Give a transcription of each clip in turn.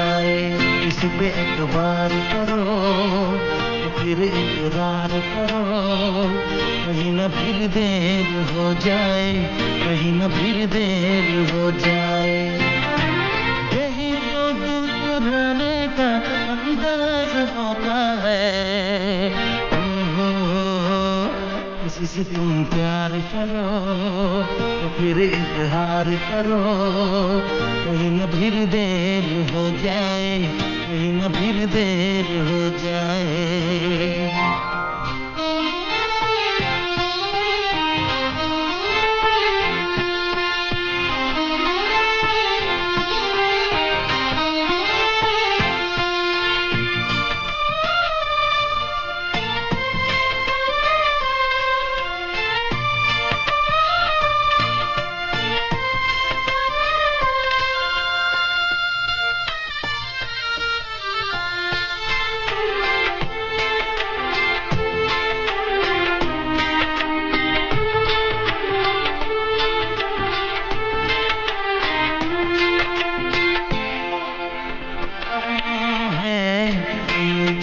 जाए। इस पे एतबार करो फिर इकरार करो, कहीं न फिर देर हो जाए, कहीं न फिर देर हो जाए। यही तो दिल चुराने का अंदाज होता है। किसी से तुम प्यार करो तो फिर इजहार करो, कहीं न फिर देर हो जाए, कहीं न फिर देर हो जाए।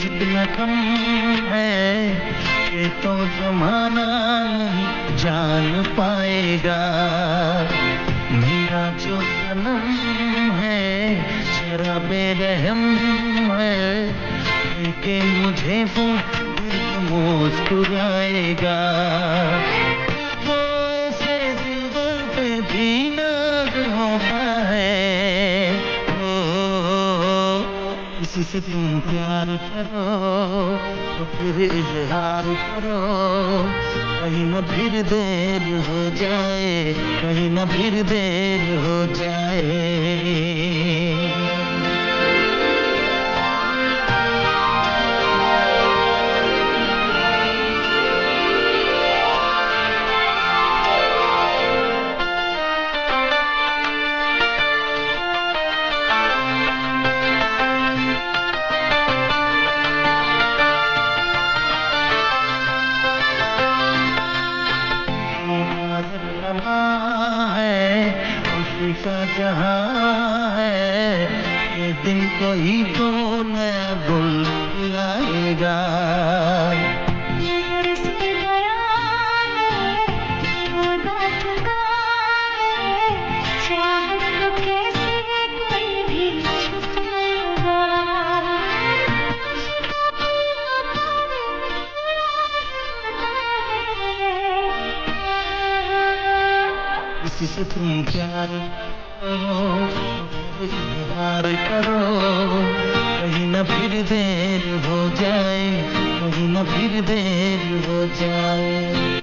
जितना कम है ये तो ज़माना नहीं जान पाएगा। मेरा जो सनम है जरा बेरहम है, लेकिन मुझे वो दिल मुस्कुराएगा। वो ऐसे दिल पे भी नाज होता है। किसी से तुम प्यार करो तो फिर इजहार करो, कहीं न फिर देर हो जाए, कहीं न फिर देर हो जाए। है खुशी का जहां है, ये दिन कोई तो नया गुल लाएगा। किसी से तुम प्यार करो इजहार करो, कहीं न फिर देर हो जाए, कहीं न फिर देर हो जाए।